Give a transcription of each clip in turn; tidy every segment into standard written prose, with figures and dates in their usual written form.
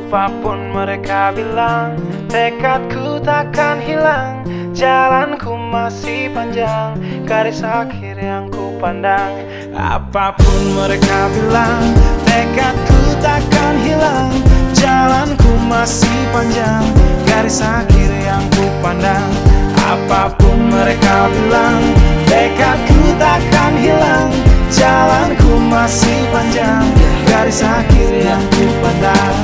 Apapun mereka bilang, tekadku takkan hilang. Jalanku masih panjang, garis akhir yang ku pandang. Apapun mereka bilang, tekadku takkan hilang. Jalanku masih panjang, garis akhir yang ku pandang. Apapun mereka bilang, tekadku takkan hilang. Jalanku masih panjang, garis akhir yang ku pandang.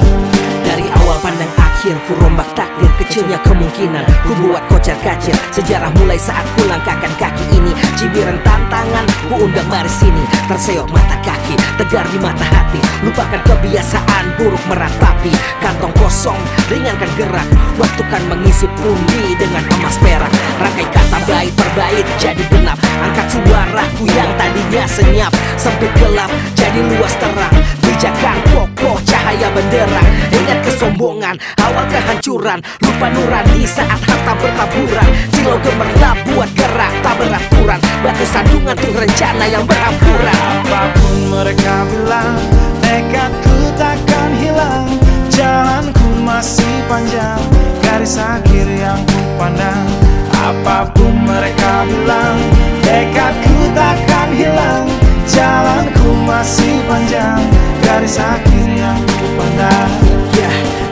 Dari awal pandang akhir, ku rombak takdir. Kecilnya kemungkinan, ku buat kocar kacir. Sejarah mulai saat ku langkahkan kaki ini. Cibiran tantangan, ku undang mari sini. Terseok mata kaki, tegar di mata hati. Lupakan kebiasaan buruk meratapi. Kantong kosong, ringankan gerak. Waktu kan mengisi pundi dengan emas perak. Rangkai kata bait per bait jadi genap. Angkat suaraku yang tadinya senyap. Sempit gelap, jadi luas terang. Pijakan kokoh, cahaya benderang. Ingat kesombongan, awal kehancuran. Lupa nurani saat harta bertaburan. Silau gemerlap buat gerak tak beraturan. Batu sandungan tuh rencana yang berampuran. Apapun mereka bilang, tekadku takkan hilang. Jalanku masih panjang, garis akhir yang ku pandang. Apapun mereka bilang, tekadku takkan hilang. Jalanku masih panjang, garis akhir yang ku pandang.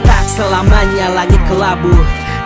Tak selamanya langit kelabu,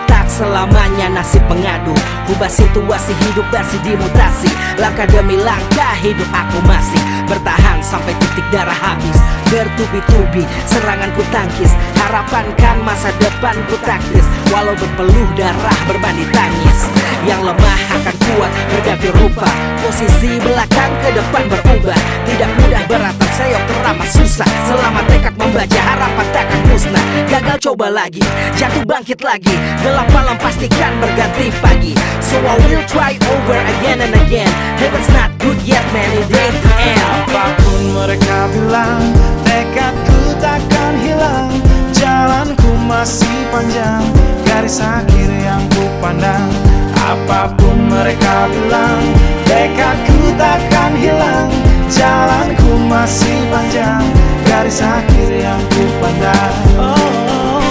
tak selamanya nasib mengadu. Ubah situasi hidup masih dimutasi. Langkah demi langkah hidup aku masih bertahan sampai titik darah habis. Bertubi-tubi serangan ku tangkis. Harapan kan masa depan ku taktis. Walau berpeluh darah berbanding tangis. Yang lemah akan kuat berganti rupa. Posisi belakang ke depan berubah. Tidak mudah berat terseok teramat susah. Selama tekad membaca harapan takkan musnah. Gagal coba lagi, jatuh bangkit lagi. Gelap malam pastikan berganti pagi. So I will try over again and again. Heaven's not good yet man, it ain't the end. Apapun mereka bilang, tekadku takkan hilang. Jalanku masih panjang, garis akhir yang ku pandang. Apapun mereka bilang, tekadku takkan hilang. Jalanku masih panjang, garis akhir yang ku pandang. Oh,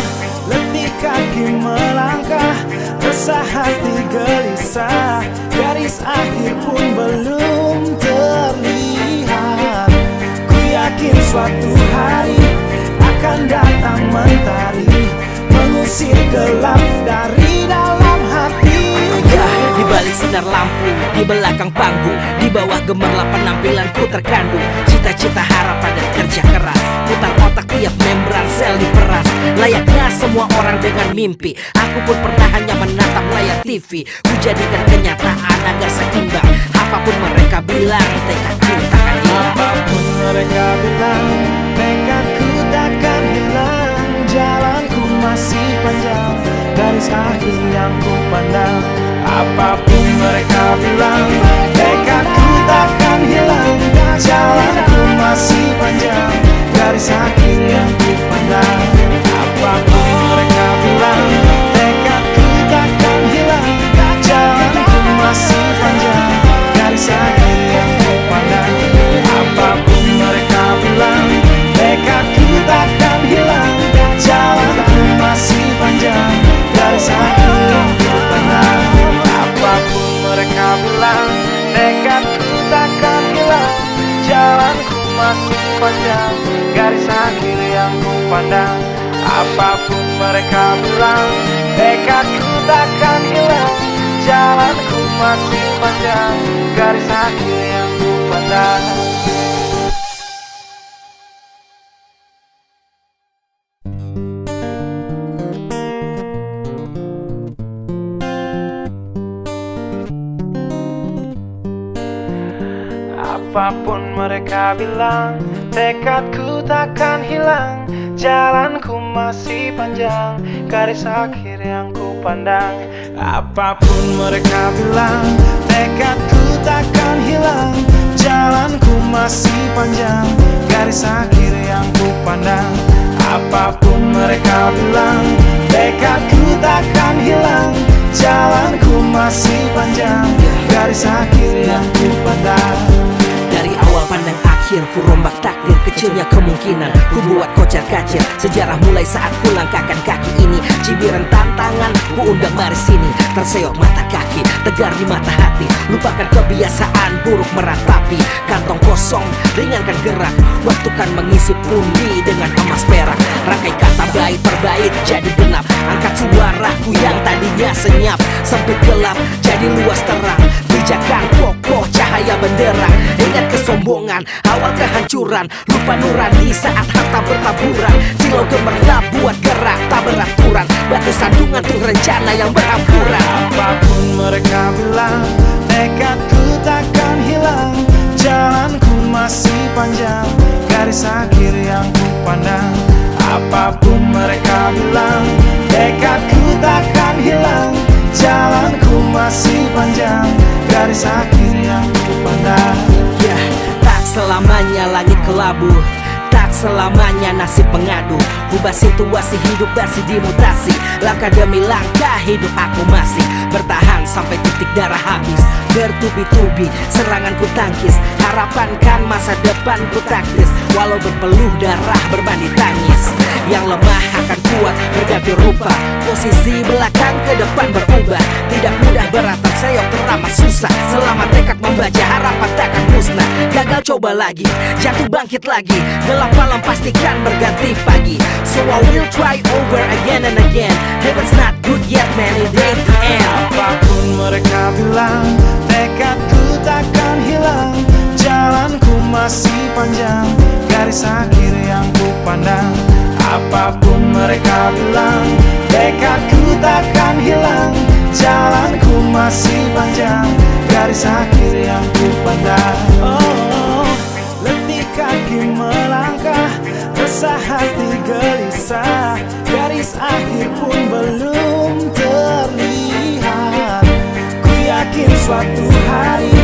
letih kaki melangkah, resah hati gelisah. Garis akhir pun belum terlihat. Ku yakin suatu hari akan datang mentari, mengusir gelap dari dalam hati. Di balik sinar lampu, di belakang panggung, di bawah gemerlap penampilanku terkandung. Cita-cita, harapan dan kerja keras. Putar otak tiap membran sel diperas. Layaknya semua orang dengan mimpi, aku pun pernah hanya menatap layar TV. Ku jadikan kenyataan agar seimbang. Apapun mereka bilang, tekadku takkan hilang. Apapun mereka bilang, tekadku takkan hilang. Jalanku masih panjang, garis akhir yang ku pandang. Apapun mereka bilang, tekadku takkan hilang. Jalanku masih panjang, garis akhir yang ku pandang. Apapun mereka bilang, tekadku takkan hilang. Jalanku masih panjang, garis akhir yang ku pandang. Apapun mereka bilang, tekadku takkan hilang. Jalanku masih panjang, garis akhir yang ku pandang. Apapun mereka bilang, tekadku takkan hilang. Jalanku masih panjang, garis akhir yang ku pandang. Apapun mereka bilang, tekadku takkan hilang. Jalanku masih panjang, garis akhir yang ku pandang. Apapun mereka bilang, tekadku takkan hilang. Jalanku masih panjang, garis akhir yang ku pandang. Apapun mereka bilang, tekadku takkan hilang. Jalanku masih panjang, garis akhir yang ku pandang. Apapun mereka bilang, tekadku takkan hilang. Jalanku masih panjang, garis akhir yang ku pandang. Dari awal pandang akhir, akhir ku rombak takdir, kecilnya kemungkinan ku buat kocar kacir. Sejarah mulai saat ku langkahkan kaki ini. Cibiran tantangan ku undang mari sini. Terseok mata kaki, tegar di mata hati. Lupakan kebiasaan buruk meratapi. Kantong kosong, ringankan gerak. Waktu kan mengisi pundi dengan emas perak. Rangkai kata bait per bait jadi genap. Angkat suaraku yang tadinya senyap. Sempit gelap jadi luas terang. Pijakan kokoh cahaya benderang. Ingat kesombongan, awal kehancuran. Lupa nurani saat harta bertaburan. Silau gemerlap buat gerak tak beraturan. Batu sandungan tuh rencana yang berampuran. Apapun mereka bilang, tekadku takkan hilang. Jalanku masih panjang, garis akhir yang ku pandang. Apapun mereka bilang, tekadku takkan hilang. Jalanku masih panjang, garis akhir yang ku pandang. Ya, tak selamanya langit kelabu, tak selamanya nasib pengadu. Ubah situasi hidup masih dimutasi. Langkah demi langkah hidup aku masih bertahan sampai titik darah habis. Bertubi-tubi serangan ku tangkis. Harapan kan masa depan ku taktis. Walau berpeluh darah berbanding tangis. Yang lemah akan kuat berganti rupa. Posisi belakang ke depan berubah. Tidak mudah berat terseok teramat susah. Selama tekad membaca harapan takkan musnah. Gagal coba lagi, jatuh bangkit lagi. Gelap malam pastikan berganti pagi. So I will try over again and again. Heaven's not good yet man, it ain't the end. Apapun mereka bilang, tekadku takkan hilang. Jalanku masih panjang, garis akhir yang ku pandang. Apapun mereka bilang, tekadku takkan hilang. Jalanku masih panjang, garis akhir yang ku pandang. Oh, letih kaki melangkah, resah hati gelisah. Garis akhir pun belum terlihat. Ku yakin suatu hari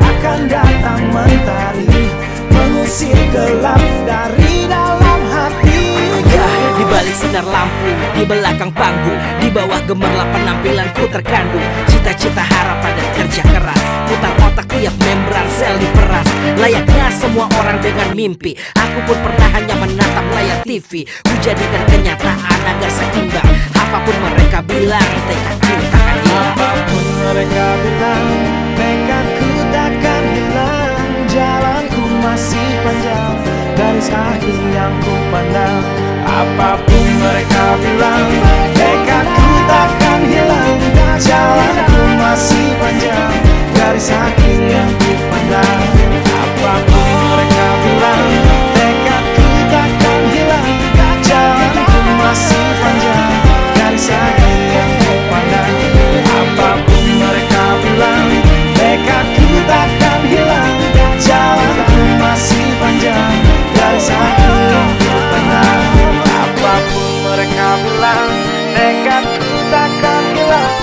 akan datang mentari, mengusir gelap dari dalam hati. Ya, di balik sinar lampu, di belakang panggung, di bawah gemerlap penampilanku terkandung. Cita-cita harapan dan kerja keras. Putar otak tiap membran sel diperas. Layaknya semua orang dengan mimpi, aku pun pernah hanya menatap layar TV. Ku jadikan kenyataan agar seimbang. Apapun mereka bilang, tekadku takkan hilang. Apapun mereka bilang, tekadku takkan hilang. Jalanku masih panjang, garis akhir yang ku pandang. Apapun mereka bilang, tekadku takkan hilang. Jalanku masih panjang, garis akhir yang ku pandang. Apapun mereka bilang, tekadku takkan hilang. Jalanku masih panjang, garis akhir yang ku pandang. Apapun mereka bilang, tekadku takkan hilang. Jalanku masih panjang, garis akhir yang ku pandang. Apapun mereka bilang, tekadku takkan hilang.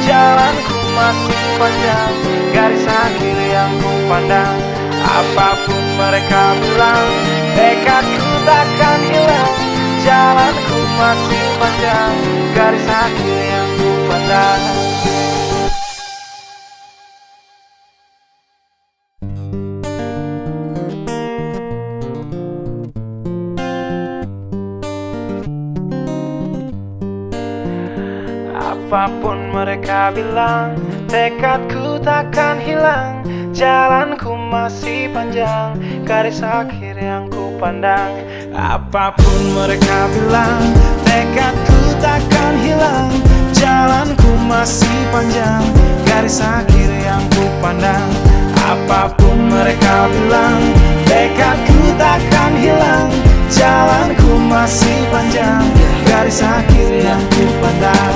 Jalanku masih panjang, garis akhir yang ku pandang. Apapun mereka bilang, tekadku takkan hilang. Jalanku masih panjang, garis akhir yang ku pandang. Apapun mereka bilang, tekadku takkan hilang. Jalanku masih panjang, garis akhir yang ku pandang. Apapun mereka bilang, tekadku takkan hilang. Jalanku masih panjang, garis akhir yang ku pandang. Apapun mereka bilang, tekadku takkan hilang. Jalanku masih panjang, garis akhir yang ku pandang.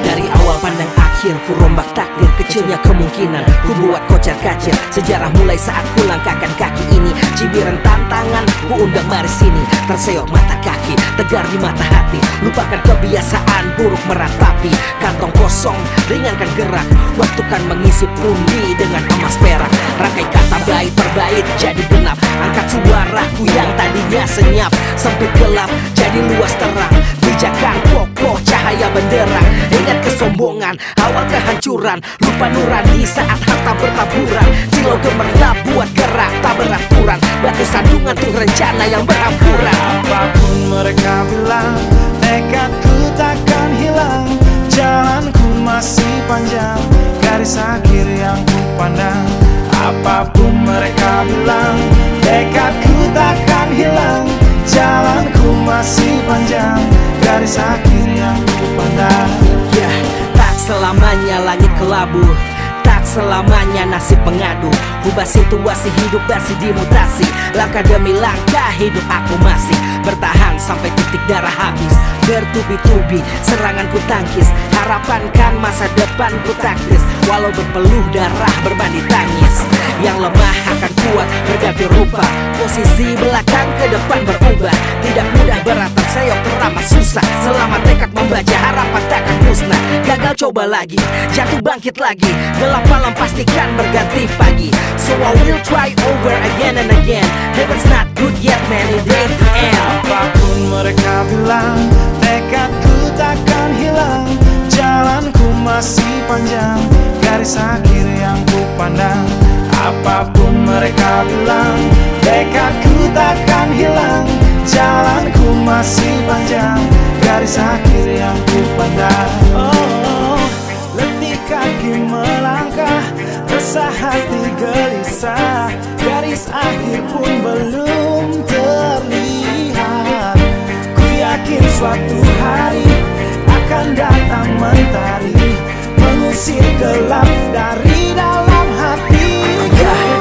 Dari awal pandang akhir ku rombak takdir, kecilnya kemungkinan ku buat kocar kacir. Sejarah mulai saat ku langkahkan kaki ini. Cibiran tantangan ku undang mari sini. Terseok mata kaki, tegar di mata hati. Lupakan kebiasaan buruk meratapi. Kantong kosong, ringankan gerak. Waktu kan mengisi pundi dengan emas perak. Rangkai kata bait per bait jadi genap. Angkat suaraku yang tadinya senyap. Sempit gelap jadi luas terang. Pijakan kokoh cahaya benderang. Ingat kesombongan, awal kehancuran. Lupa nurani saat harta bertaburan. Silau gemerlap buat gerak tak beraturan. Batu sandungan tuh rencana yang berhampuran. Apapun mereka bilang, tekadku takkan hilang. Jalanku masih panjang, garis akhir yang ku pandang. Apapun mereka bilang, tekadku takkan hilang. Jalanku masih panjang, garis akhir yang ku pandang. Ya, tak selamanya langit kelabu, tak selamanya nasib pengadu. Ubah situasi hidup masih dimutasi. Langkah demi langkah hidup aku masih bertahan sampai titik darah habis. Bertubi-tubi serangan ku tangkis, harapan kan masa depan ku taktis. Walau berpeluh darah berbanding tangis, yang lemah akan kuat berganti rupa. Posisi belakang ke depan berubah. Tidak mudah beratap seyok teramat susah. Selama tekad membaca harapan takkan musnah. Gagal coba lagi, jatuh bangkit lagi. Gelap malam pastikan berganti pagi. So I will try over again and again. Heaven's not good yet man, it ain't the end. Apapun mereka bilang, tekadku takkan hilang. Jalanku masih panjang, garis akhir yang ku pandang. Apapun mereka bilang, tekadku takkan hilang. Jalanku masih panjang, garis akhir yang ku pandang. Oh, letih kaki melangkah, resah hati gelisah. Garis akhir pun belum terlihat. Ku yakin suatu hari akan datang mentari, mengusir gelap dari dalam hati.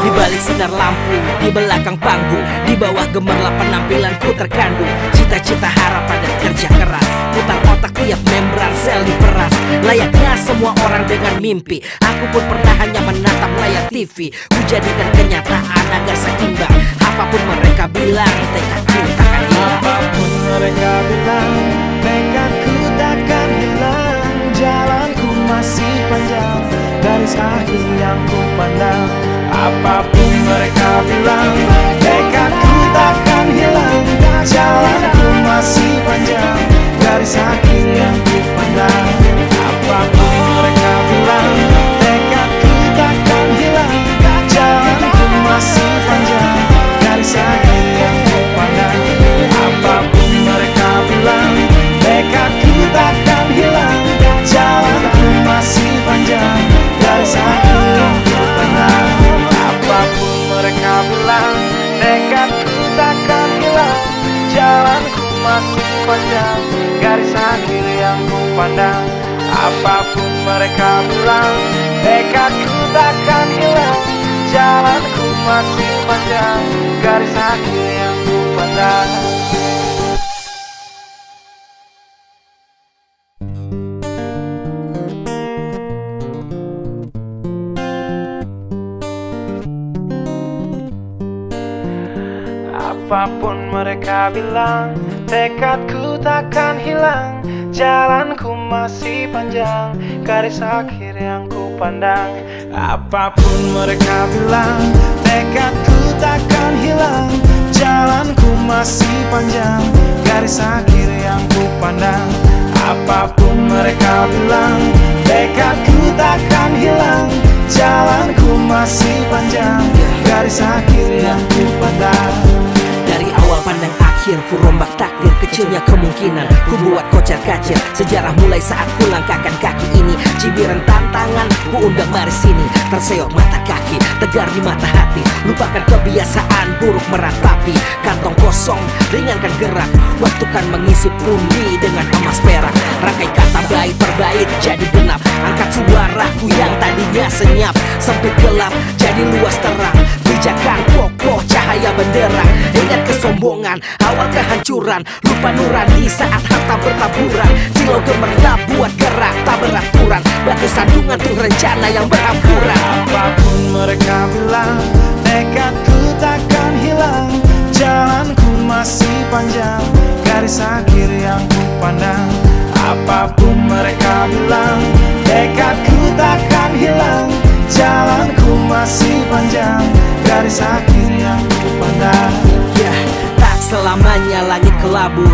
Di balik sinar lampu, di belakang panggung, di bawah gemerlap penampilanku terkandung cita-cita, harapan dan kerja keras. Putar otak tiap membran sel diperas. Layaknya semua orang dengan mimpi, aku pun pernah hanya menatap layar TV. Ku jadikan kenyataan agar seimbang. Apapun mereka bilang, tekadku takkan hilang. Apapun mereka bilang, tekadku takkan hilang. Jalanku masih panjang, garis akhir yang ku pandang. Apapun mereka bilang, tekadku takkan hilang. Jalanku masih panjang, garis akhir yang ku pandang. Apapun mereka bilang, tekadku takkan hilang. Jalanku masih panjang, garis akhir yang ku pandang. Apapun mereka bilang, tekadku takkan hilang. Jalanku masih panjang, garis akhir yang ku pandang. Apapun mereka bilang, tekadku takkan hilang. Jalanku masih panjang, garis akhir yang ku pandang. Apapun mereka bilang, tekadku takkan hilang. Jalanku masih panjang, garis akhir yang ku pandang. Apapun mereka bilang, tekadku takkan hilang. Jalanku masih panjang, garis akhir yang ku pandang. Apapun mereka bilang, tekadku takkan hilang. Jalanku masih panjang, garis akhir yang ku pandang. Apapun mereka bilang, tekadku takkan hilang. Jalanku masih panjang, garis akhir yang ku pandang. Dari awal pandang akhir, ku rombak takdir. Kecilnya kemungkinan ku buat kocar kacir. Sejarah mulai saat ku langkahkan kaki ini. Cibiran tantangan ku undang mari sini. Terseok mata kaki, tegar di mata hati. Lupakan kebiasaan buruk meratapi. Kantong kosong, ringankan gerak. Waktu kan mengisi pundi dengan emas perak. Rangkai kata bait per bait jadi genap. Angkat suaraku yang tadinya senyap. Sempit gelap jadi luas terang. Pijakan kokoh cahaya benderang. Ingat kesombongan, awal kehancuran. Lupa nurani saat harta bertaburan. Silau gemerlap buat gerak tak beraturan. Batu sandungan tuh rencana yang berhampuran. Apapun mereka bilang, tekadku takkan hilang. Jalanku masih panjang, garis akhir yang ku pandang. Apapun mereka bilang, tekadku takkan hilang. Jalanku masih panjang, garis akhir yang ku pandang. Ya, tak selamanya langit kelabu,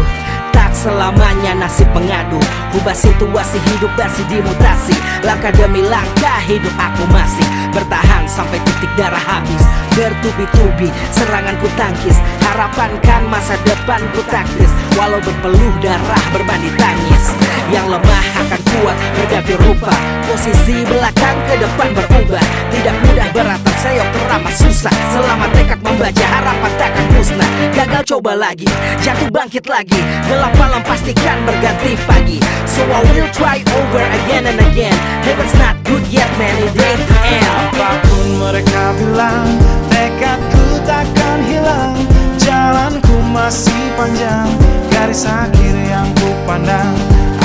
tak selamanya nasib pengadu. Ubah situasi hidup masih dimutasi. Langkah demi langkah hidup aku masih bertahan sampai titik darah habis. Bertubi-tubi serangan ku tangkis, harapan kan masa depan ku taktis. Walau berpeluh darah berbanding tangis, yang lemah akan kuat berganti rupa. Posisi belakang ke depan berubah. Tidak mudah beratap seyok teramat susah. Selama tekad membaca harapan takkan musnah. Gagal coba lagi, jatuh bangkit lagi. Gelap malam pastikan berganti pagi. So I will try over again and again. Heaven's not good yet man, it ain't the end. Apapun mereka bilang, tekadku takkan hilang. Jalanku masih panjang, garis akhir yang ku pandang.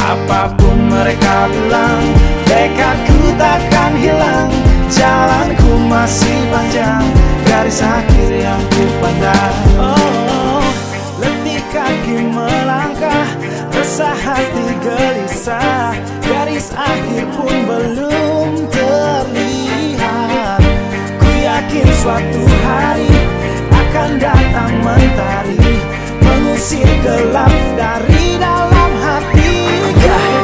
Apapun mereka bilang, tekadku takkan hilang. Jalanku masih panjang, garis akhir yang ku pandang. Oh, letih kaki melangkah, resah hati gelisah. Garis akhir pun belum terlihat. Ku yakin suatu hari akan datang mentari, mengusir gelap dari dalam hati.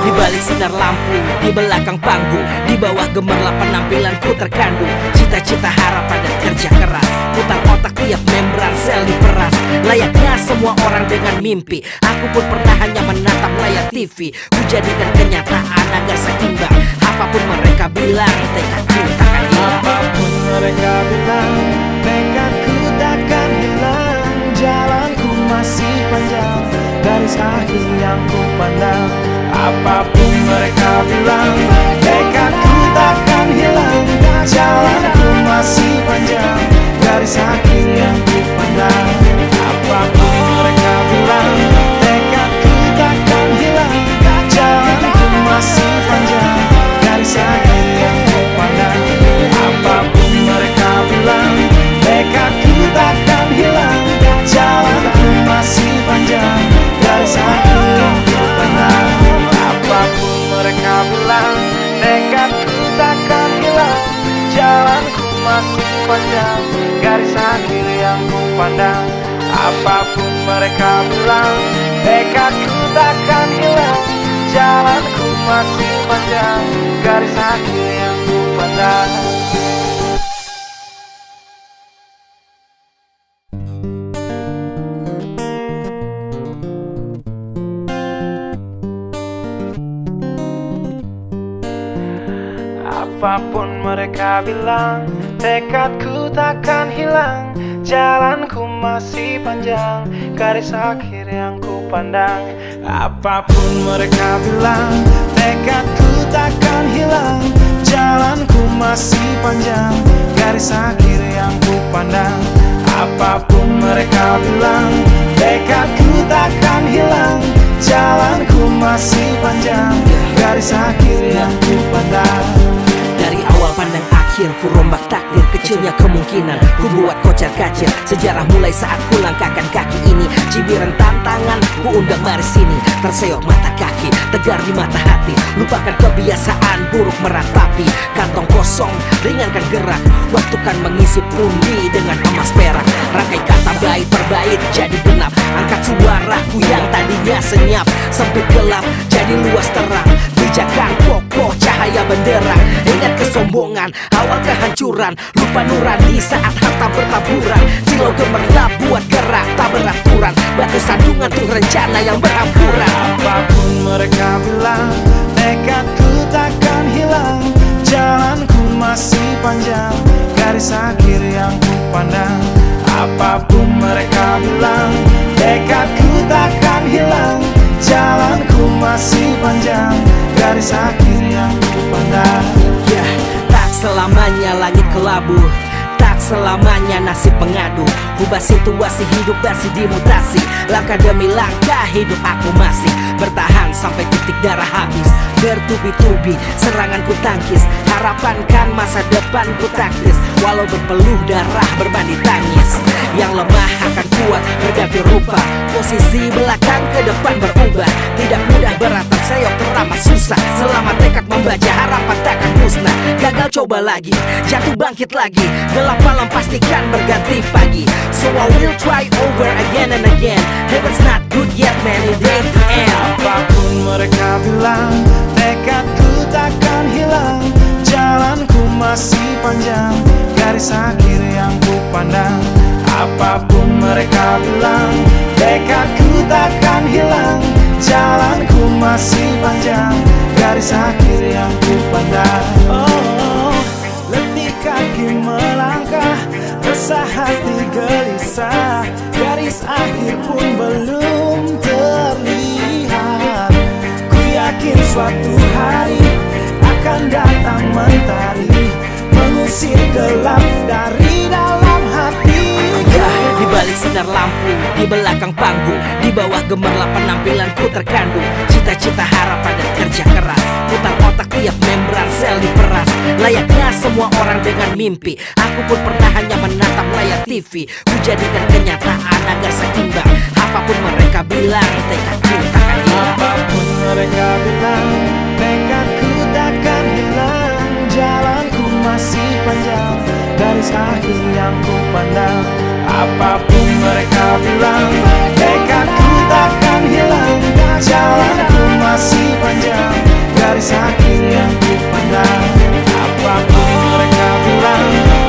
Di balik sinar lampu, di belakang panggung, di bawah gemerlap penampilanku terkandung cita-cita, harapan dan kerja keras. Putar otak tiap membran sel diperas. Layaknya semua orang dengan mimpi, aku pun pernah hanya menatap layar TV. Ku jadikan kenyataan agar seimbang. Apapun mereka bilang, tekadku takkan hilang. Apapun mereka bilang, tekadku takkan hilang. Jalanku masih panjang, garis akhir yang ku pandang. Apapun mereka bilang, tekadku takkan hilang. Jalanku masih panjang, garis akhir yang ku pandang. Apapun mereka bilang, tekadku takkan hilang. Jalanku masih panjang, garis akhir yang ku pandang. Apapun mereka bilang, tekadku takkan hilang. Jalanku masih panjang, garis akhir yang ku pandang. Apapun mereka bilang, tekadku takkan hilang. Jalanku masih panjang, garis akhir yang ku pandang. Apapun mereka bilang, tekadku takkan hilang. Jalanku masih panjang, garis akhir yang ku pandang. Apapun mereka bilang, tekadku takkan hilang. Jalanku masih panjang, garis akhir yang ku pandang. Apapun mereka bilang, tekadku takkan hilang. Jalanku masih panjang, garis akhir yang ku pandang. Apapun mereka bilang, tekadku takkan hilang. Jalanku masih panjang, garis akhir yang ku pandang. Dari awal pandang akhir, ku rombak takdir. Kecilnya kemungkinan, ku buat kocar kacir. Sejarah mulai saat ku langkahkan kaki ini. Cibiran tantangan, ku undang mari sini. Terseok mata kaki, tegar di mata hati. Lupakan kebiasaan buruk meratapi. Kantong kosong, ringankan gerak. Waktu kan mengisi pundi dengan emas perak. Rangkai kata bait per bait jadi genap. Angkat suaraku yang tadinya senyap. Sempit gelap, jadi luas terang. Bijakan kokoh, cahaya benderang. Ingat kesombongan, awal kehancuran. Lupa nurani saat harta bertaburan. Silau gemerlap buat gerak tak beraturan. Batu sandungan tuh rencana yang berhampuran. Apapun mereka bilang, tekadku takkan hilang. Jalanku masih panjang, garis akhir yang ku pandang. Apapun mereka bilang, tekadku takkan hilang. Jalanku masih panjang, garis akhir yang ku pandang. Tak selamanya langit kelabu, tak selamanya nasib pengadu. Ubah situasi hidup masih dimutasi. Langkah demi langkah hidup aku masih bertahan sampai titik darah habis. Bertubi-tubi serangan ku tangkis, harapan kan masa depan ku taktis. Walau berpeluh darah berbanding tangis, yang lemah akan kuat berganti rupa. Posisi belakang ke depan berubah, tidak mudah beratap seyok teramat susah. Selama tekad membaca harapan takkan musnah. Gagal coba lagi, jatuh bangkit lagi, gelap malam pastikan berganti pagi. So I will try over again and again. Heaven's not good yet man, it ain't the end. Apapun mereka bilang, tekadku takkan hilang. Jalanku masih panjang, garis akhir yang ku pandang. Apapun mereka bilang, tekadku takkan hilang. Jalanku masih panjang, garis akhir yang ku pandang. Oh, letih kaki melangkah, resah hati gelisah. Garis akhir pun belum terlihat. Ku yakin suatu hari akan datang mentari, mengusir gelap dari dalam hati. Di balik sinar lampu, di belakang panggung, di bawah gemerlap penampilanku terkandung cita-cita, harapan dan kerja keras. Putar otak tiap membran sel diperas. Layaknya semua orang dengan mimpi, aku pun pernah hanya menatap layar TV. Ku jadikan kenyataan agar seimbang. Apapun mereka bilang, tekadku takkan hilang. Apapun mereka bilang, tekadku takkan hilang. Jalanku masih panjang, garis akhir yang ku pandang. Apapun mereka bilang, tekadku takkan hilang. Jalanku masih panjang, garis akhir yang ku pandang. Apapun mereka bilang,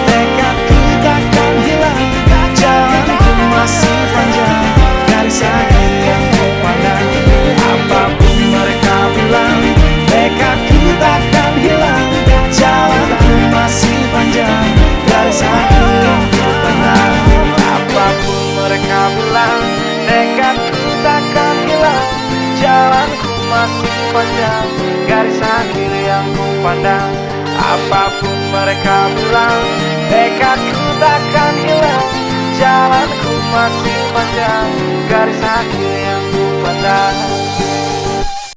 tekadku takkan hilang. Jalanku masih panjang, garis akhir yang ku pandang. Apapun mereka bilang, tekadku takkan hilang. Jalanku masih panjang, garis akhir yang ku pandang. Apapun mereka bilang, tekadku takkan hilang. Jalanku masih panjang, garis akhir yang ku pandang. Apapun mereka bilang, tekadku takkan hilang. Jalanku masih panjang, garis akhir yang ku pandang.